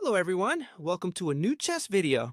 Hello everyone, welcome to a new chess video.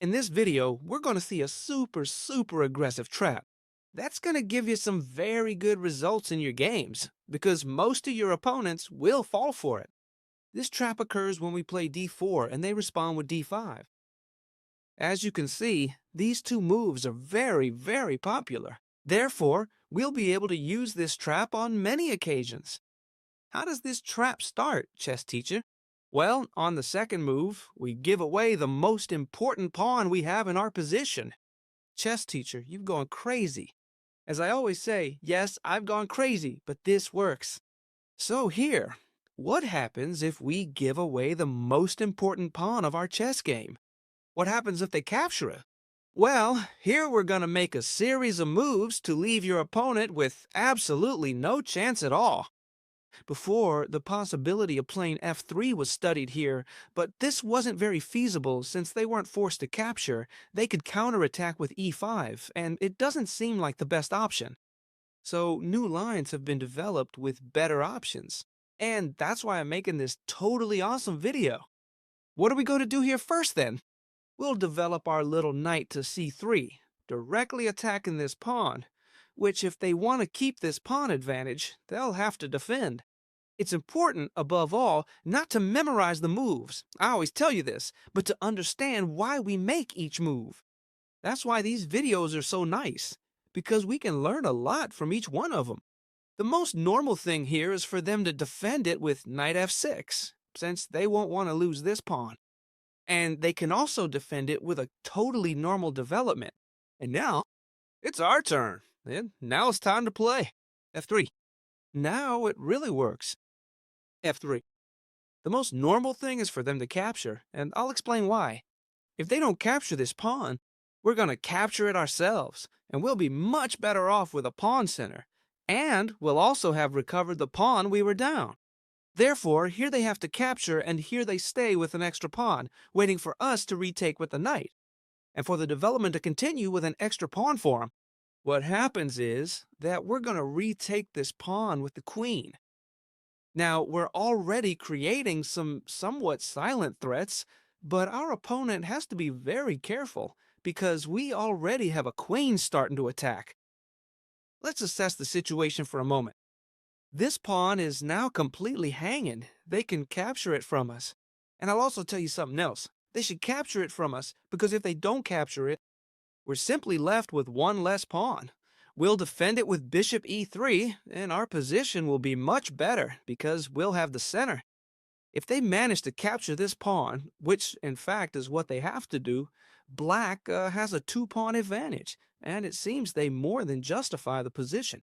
In this video, we're going to see a super aggressive trap. That's going to give you some very good results in your games, because most of your opponents will fall for it. This trap occurs when we play d4 and they respond with d5. As you can see, these two moves are very popular. Therefore, we'll be able to use this trap on many occasions. How does this trap start, chess teacher? Well, on the second move, we give away the most important pawn we have in our position. Chess teacher, you've gone crazy. As I always say, yes, I've gone crazy, but this works. So here, what happens if we give away the most important pawn of our chess game? What happens if they capture it? Well, here we're going to make a series of moves to leave your opponent with absolutely no chance at all. Before, the possibility of playing f3 was studied here, but this wasn't very feasible since they weren't forced to capture. They could counterattack with e5, and it doesn't seem like the best option. So new lines have been developed with better options. And that's why I'm making this totally awesome video. What are we going to do here first then? We'll develop our little knight to c3, directly attacking this pawn, which if they want to keep this pawn advantage, they'll have to defend. It's important, above all, not to memorize the moves. I always tell you this, but to understand why we make each move. That's why these videos are so nice, because we can learn a lot from each one of them. The most normal thing here is for them to defend it with knight f6, since they won't want to lose this pawn. And they can also defend it with a totally normal development. And now, it's our turn. And now it's time to play. f3. Now it really works. f3. The most normal thing is for them to capture, and I'll explain why. If they don't capture this pawn, we're going to capture it ourselves, and we'll be much better off with a pawn center. And we'll also have recovered the pawn we were down. Therefore, here they have to capture, and here they stay with an extra pawn, waiting for us to retake with the knight, and for the development to continue with an extra pawn for them. What happens is that we're going to retake this pawn with the queen. Now, we're already creating some somewhat silent threats, but our opponent has to be very careful, because we already have a queen starting to attack. Let's assess the situation for a moment. This pawn is now completely hanging. They can capture it from us. And I'll also tell you something else. They should capture it from us, because if they don't capture it, we're simply left with one less pawn. We'll defend it with bishop e3, and our position will be much better, because we'll have the center. If they manage to capture this pawn, which in fact is what they have to do, black has a two-pawn advantage, and it seems they more than justify the position.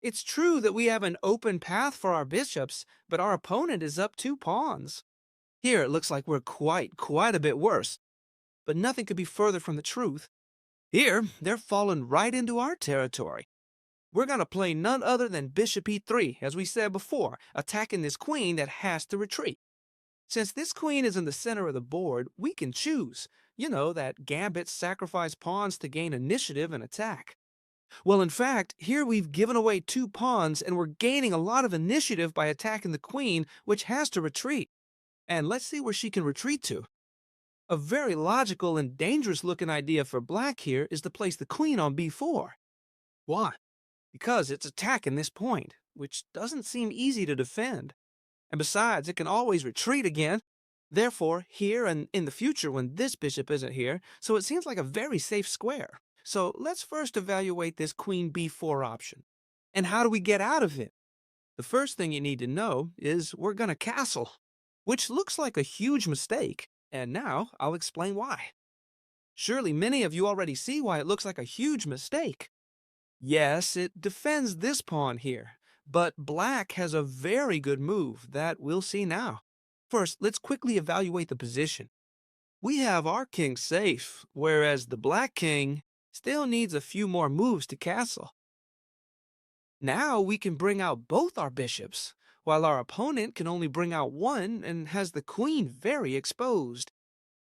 It's true that we have an open path for our bishops, but our opponent is up two pawns. Here it looks like we're quite a bit worse, but nothing could be further from the truth. Here, they're falling right into our territory. We're going to play none other than bishop e3, as we said before, attacking this queen that has to retreat. Since this queen is in the center of the board, we can choose. You know, that gambit sacrifice pawns to gain initiative and attack. Well, in fact, here we've given away two pawns and we're gaining a lot of initiative by attacking the queen, which has to retreat. And let's see where she can retreat to. A very logical and dangerous-looking idea for black here is to place the queen on b4. Why? Because it's attacking this point, which doesn't seem easy to defend. And besides, it can always retreat again. Therefore, here and in the future when this bishop isn't here, so it seems like a very safe square. So let's first evaluate this queen b4 option. And how do we get out of it? The first thing you need to know is we're going to castle, which looks like a huge mistake. And now I'll explain why. Surely many of you already see why it looks like a huge mistake. Yes, it defends this pawn here, but black has a very good move that we'll see now. First, let's quickly evaluate the position. We have our king safe, whereas the black king still needs a few more moves to castle. Now we can bring out both our bishops, while our opponent can only bring out one and has the queen very exposed.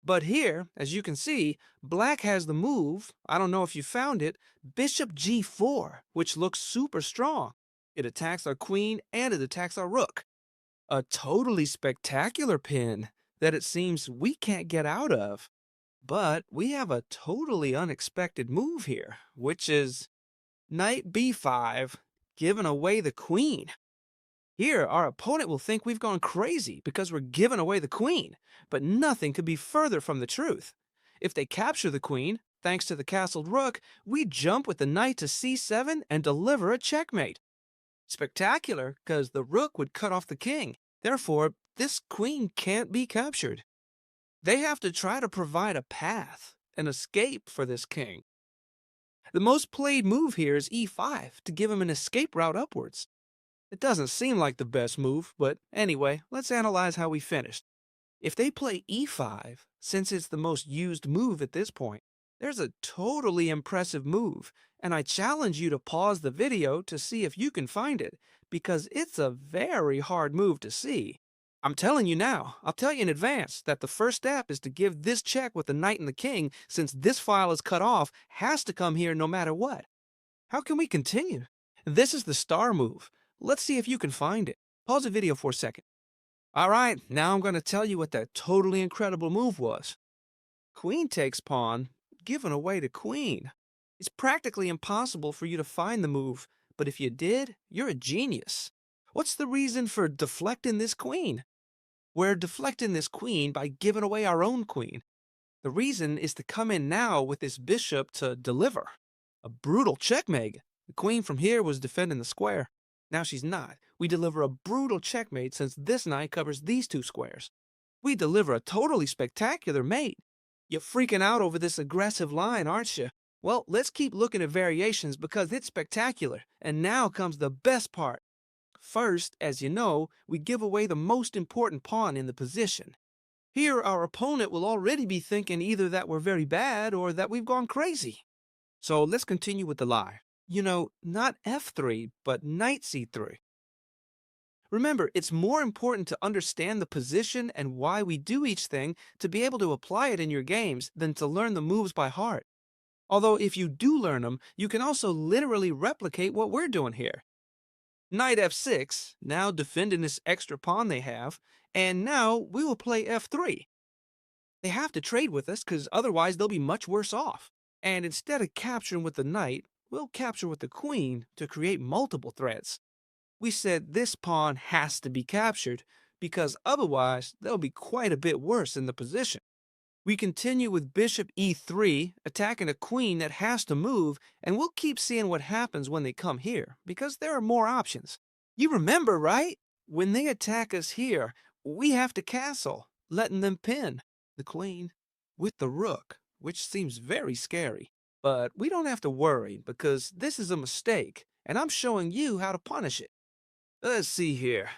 But here, as you can see, black has the move, I don't know if you found it, bishop g4, which looks super strong. It attacks our queen and it attacks our rook. A totally spectacular pin. that it seems we can't get out of. But we have a totally unexpected move here, which is knight b5, giving away the queen. Here, our opponent will think we've gone crazy because we're giving away the queen, but nothing could be further from the truth. If they capture the queen, thanks to the castled rook, we jump with the knight to c7 and deliver a checkmate. Spectacular, because the rook would cut off the king. Therefore, this queen can't be captured. They have to try to provide a path, an escape for this king. The most played move here is e5 to give him an escape route upwards. It doesn't seem like the best move, but anyway, let's analyze how we finished. If they play e5, since it's the most used move at this point, there's a totally impressive move, and I challenge you to pause the video to see if you can find it, because it's a very hard move to see. I'm telling you now, I'll tell you in advance, that the first step is to give this check with the knight and the king, since this file is cut off, has to come here no matter what. How can we continue? This is the star move. Let's see if you can find it. Pause the video for a second. Alright, now I'm going to tell you what that totally incredible move was. Queen takes pawn, giving away the queen. It's practically impossible for you to find the move, but if you did, you're a genius. What's the reason for deflecting this queen? We're deflecting this queen by giving away our own queen. The reason is to come in now with this bishop to deliver. A brutal checkmate. The queen from here was defending the square. Now she's not. We deliver a brutal checkmate since this knight covers these two squares. We deliver a totally spectacular mate. You're freaking out over this aggressive line, aren't you? Well, let's keep looking at variations because it's spectacular. And now comes the best part. First, as you know, we give away the most important pawn in the position. Here, our opponent will already be thinking either that we're very bad or that we've gone crazy. So let's continue with the lie. You know, not f3, but knight c3. Remember, it's more important to understand the position and why we do each thing to be able to apply it in your games than to learn the moves by heart. Although if you do learn them, you can also literally replicate what we're doing here. Knight f6, now defending this extra pawn they have, and now we will play f3. They have to trade with us because otherwise they'll be much worse off. And instead of capturing with the knight, we'll capture with the queen to create multiple threats. We said this pawn has to be captured because otherwise they'll be quite a bit worse in the position. We continue with bishop e3, attacking a queen that has to move, and we'll keep seeing what happens when they come here, because there are more options. You remember, right? When they attack us here, we have to castle, letting them pin the queen with the rook, which seems very scary. But we don't have to worry, because this is a mistake, and I'm showing you how to punish it. Let's see here.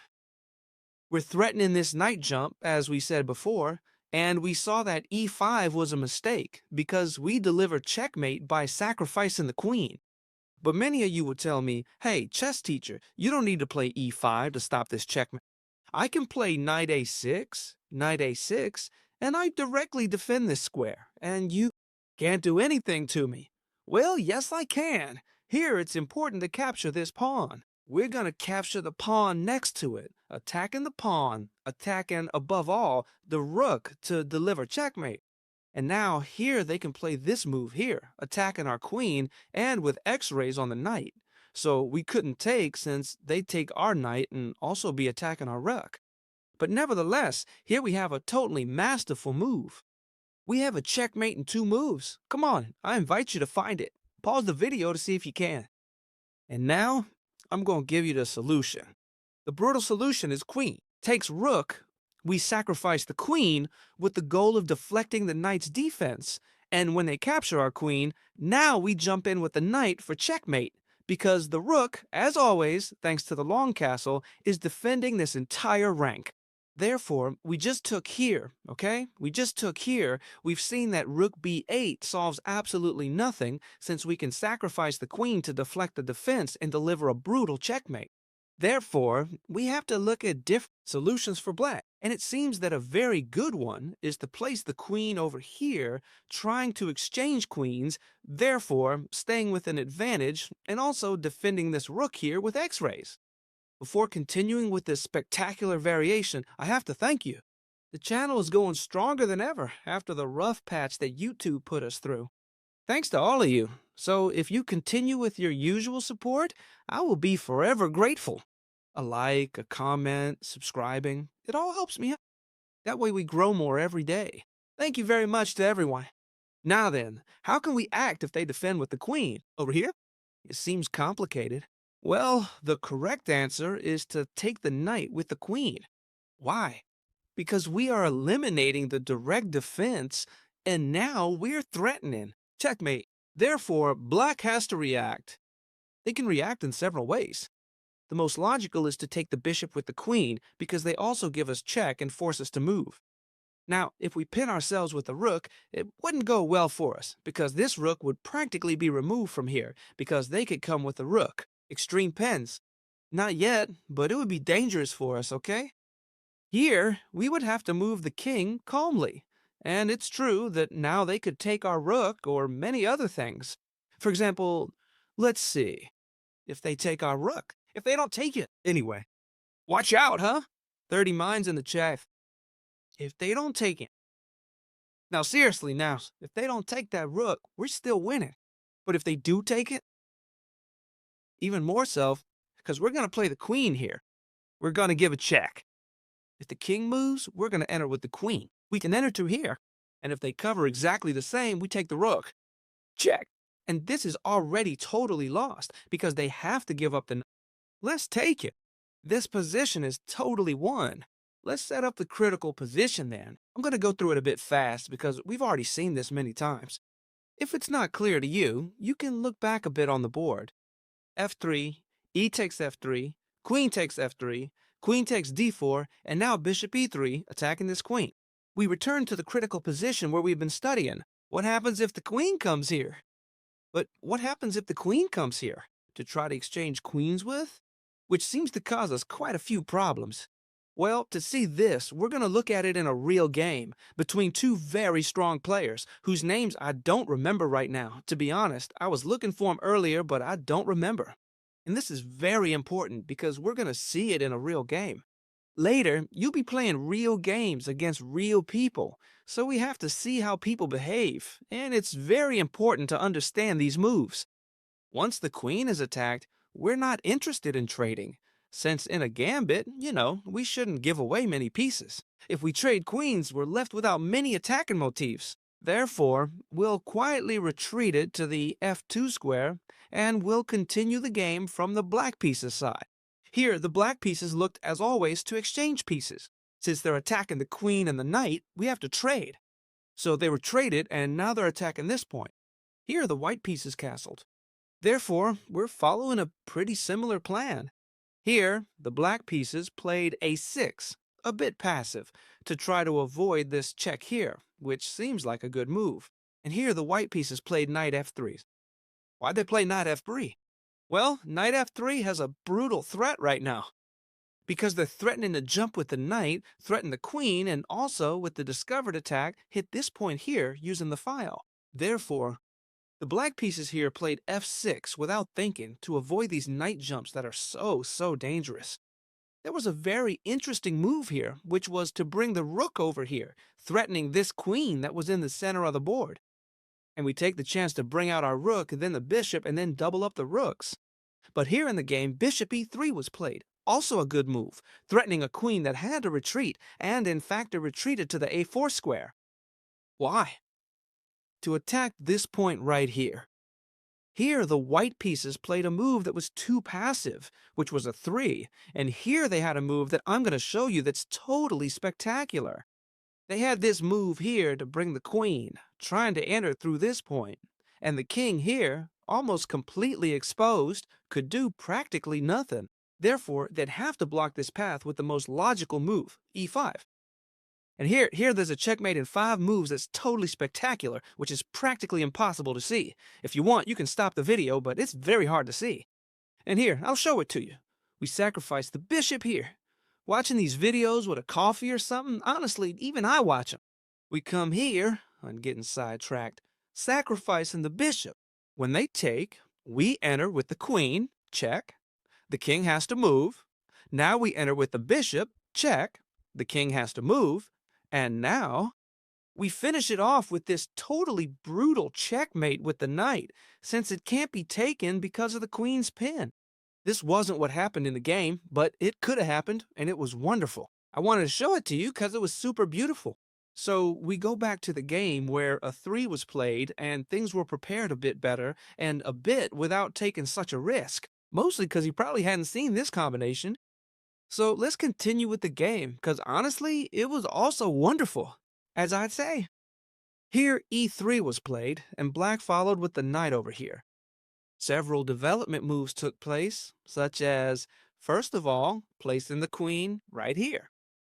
We're threatening this knight jump, as we said before, and we saw that e5 was a mistake because we delivered checkmate by sacrificing the queen. But many of you would tell me, hey, chess teacher, you don't need to play e5 to stop this checkmate. I can play knight a6, and I directly defend this square, and you can't do anything to me. Well, yes, I can. Here, it's important to capture this pawn. We're going to capture the pawn next to it, attacking the pawn, attacking, above all, the rook to deliver checkmate. And now here they can play this move here, attacking our queen and with x-rays on the knight. So we couldn't take since they take our knight and also be attacking our rook. But nevertheless, here we have a totally masterful move. We have a checkmate in 2 moves. Come on, I invite you to find it. Pause the video to see if you can. And now, I'm going to give you the solution. The brutal solution is queen takes rook. We sacrifice the queen with the goal of deflecting the knight's defense. And when they capture our queen, now we jump in with the knight for checkmate. Because the rook, as always, thanks to the long castle, is defending this entire rank. Therefore, we just took here, okay? We just took here. We've seen that rook b8 solves absolutely nothing since we can sacrifice the queen to deflect the defense and deliver a brutal checkmate. Therefore, we have to look at different solutions for black. And it seems that a very good one is to place the queen over here, trying to exchange queens, therefore staying with an advantage and also defending this rook here with x-rays. Before continuing with this spectacular variation, I have to thank you. The channel is going stronger than ever after the rough patch that YouTube put us through. Thanks to all of you. So if you continue with your usual support, I will be forever grateful. A like, a comment, subscribing, it all helps me out. That way we grow more every day. Thank you very much to everyone. Now then, how can we act if they defend with the queen? Over here? It seems complicated. Well, the correct answer is to take the knight with the queen. Why? Because we are eliminating the direct defense, and now we're threatening. Checkmate. Therefore, black has to react. They can react in several ways. The most logical is to take the bishop with the queen, because they also give us check and force us to move. Now, if we pin ourselves with a rook, it wouldn't go well for us, because this rook would practically be removed from here, because they could come with a rook. Extreme pins. Not yet, but it would be dangerous for us, okay? Here, we would have to move the king calmly. And it's true that now they could take our rook or many other things. For example, let's see. If they take our rook. If they don't take it. Anyway. Watch out, huh? 30 minds in the chat. If they don't take it. Now, seriously, now, if they don't take that rook, we're still winning. But if they do take it, even more so, because we're going to play the queen here. We're going to give a check. If the king moves, we're going to enter with the queen. We can enter to here. And if they cover exactly the same, we take the rook. Check. And this is already totally lost because they have to give up the... Let's take it. This position is totally won. Let's set up the critical position then. I'm going to go through it a bit fast because we've already seen this many times. If it's not clear to you, you can look back a bit on the board. F3, E takes F3, Queen takes F3, Queen takes D4, and now Bishop E3, attacking this queen. We return to the critical position where we've been studying. What happens if the queen comes here? But what happens if the queen comes here? To try to exchange queens with? Which seems to cause us quite a few problems. Well, to see this, we're going to look at it in a real game between two very strong players whose names I don't remember right now. To be honest, I was looking for them earlier, but I don't remember. And this is very important because we're going to see it in a real game. Later, you'll be playing real games against real people, so we have to see how people behave, and it's very important to understand these moves. Once the queen is attacked, we're not interested in trading, since in a gambit, we shouldn't give away many pieces. If we trade queens, we're left without many attacking motifs. Therefore, we'll quietly retreat it to the F2 square, and we'll continue the game from the black pieces side. Here, the black pieces looked, as always, to exchange pieces. Since they're attacking the queen and the knight, we have to trade. So they were traded, and now they're attacking this point. Here, the white piece is castled. Therefore, we're following a pretty similar plan. Here, the black pieces played A6, a bit passive, to try to avoid this check here, which seems like a good move. And here, the white pieces played knight F3. Why'd they play knight F3? Well, knight F3 has a brutal threat right now. Because they're threatening to jump with the knight, threaten the queen, and also, with the discovered attack, hit this point here using the file. Therefore, the black pieces here played F6 without thinking to avoid these knight jumps that are so dangerous. There was a very interesting move here, which was to bring the rook over here, threatening this queen that was in the center of the board. And we take the chance to bring out our rook, and then the bishop, and then double up the rooks. But here in the game, bishop e3 was played, also a good move, threatening a queen that had to retreat, and in fact it retreated to the a4 square. Why? To attack this point right here. Here the white pieces played a move that was too passive, which was a 3, and here they had a move that I'm going to show you that's totally spectacular. They had this move here to bring the queen, trying to enter through this point, and the king here, almost completely exposed, could do practically nothing. Therefore, they'd have to block this path with the most logical move, e5. And here there's a checkmate in 5 moves that's totally spectacular, which is practically impossible to see. If you want, you can stop the video, but it's very hard to see. And here, I'll show it to you. We sacrifice the bishop here. Watching these videos with a coffee or something, honestly, even I watch them. We come here, I'm getting sidetracked, sacrificing the bishop. When they take, we enter with the queen, check. The king has to move. Now we enter with the bishop, check. The king has to move. And now, we finish it off with this totally brutal checkmate with the knight, since it can't be taken because of the queen's pin. This wasn't what happened in the game, but it could have happened, and it was wonderful. I wanted to show it to you because it was super beautiful. So we go back to the game where a 3 was played and things were prepared a bit better and a bit without taking such a risk, mostly because he probably hadn't seen this combination. So let's continue with the game because honestly, it was also wonderful. As I'd say, here E3 was played and black followed with the knight over here. Several development moves took place, such as, first of all, placing the queen right here.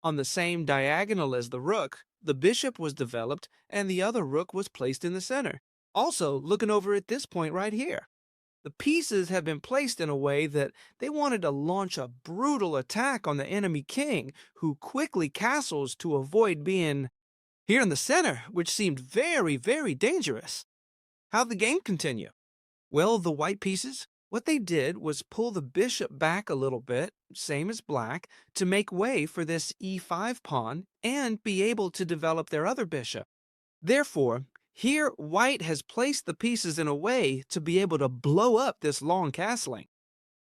On the same diagonal as the rook, the bishop was developed and the other rook was placed in the center. Also, looking over at this point right here, the pieces have been placed in a way that they wanted to launch a brutal attack on the enemy king, who quickly castles to avoid being here in the center, which seemed very, very dangerous. How'd the game continue? Well, the white pieces, what they did was pull the bishop back a little bit, same as black, to make way for this e5 pawn and be able to develop their other bishop. Therefore, here white has placed the pieces in a way to be able to blow up this long castling.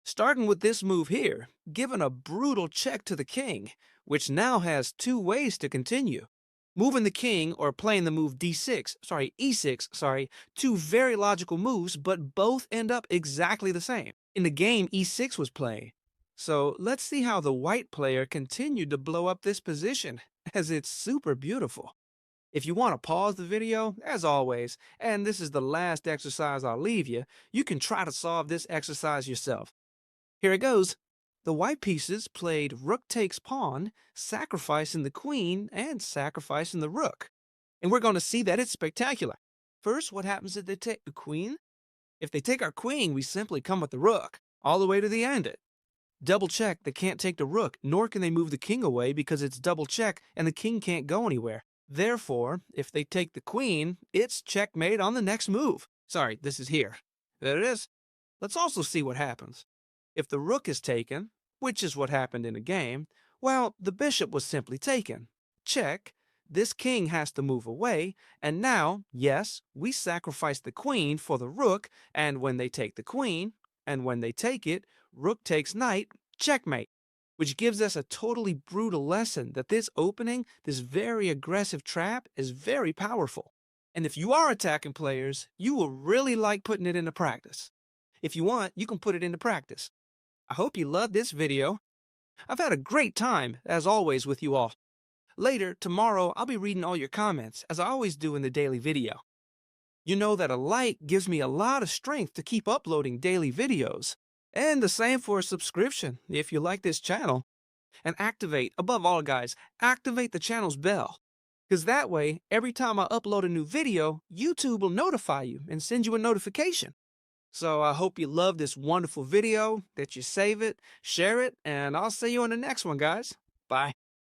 Starting with this move here, giving a brutal check to the king, which now has two ways to continue. Moving the king or playing the move e6, two very logical moves, but both end up exactly the same. In the game, e6 was played. So let's see how the white player continued to blow up this position, as it's super beautiful. If you want to pause the video, as always, and this is the last exercise I'll leave you, you can try to solve this exercise yourself. Here it goes. The white pieces played rook takes pawn, sacrificing the queen and sacrificing the rook. And we're going to see that it's spectacular. First, what happens if they take the queen? If they take our queen, we simply come with the rook, all the way to the end it. Double check, they can't take the rook, nor can they move the king away because it's double check and the king can't go anywhere. Therefore, if they take the queen, it's checkmate on the next move. Sorry, this is here. There it is. Let's also see what happens. If the rook is taken, which is what happened in the game, well, the bishop was simply taken. Check. This king has to move away, and now, yes, we sacrifice the queen for the rook, and when they take the queen, and when they take it, rook takes knight, checkmate. Which gives us a totally brutal lesson that this opening, this very aggressive trap, is very powerful. And if you are attacking players, you will really like putting it into practice. If you want, you can put it into practice. I hope you loved this video. I've had a great time, as always, with you all. Later, tomorrow, I'll be reading all your comments, as I always do in the daily video. You know that a like gives me a lot of strength to keep uploading daily videos. And the same for a subscription, if you like this channel. And activate, above all guys, activate the channel's bell. Because that way, every time I upload a new video, YouTube will notify you and send you a notification. So I hope you love this wonderful video, that you save it, share it, and I'll see you on the next one, guys. Bye.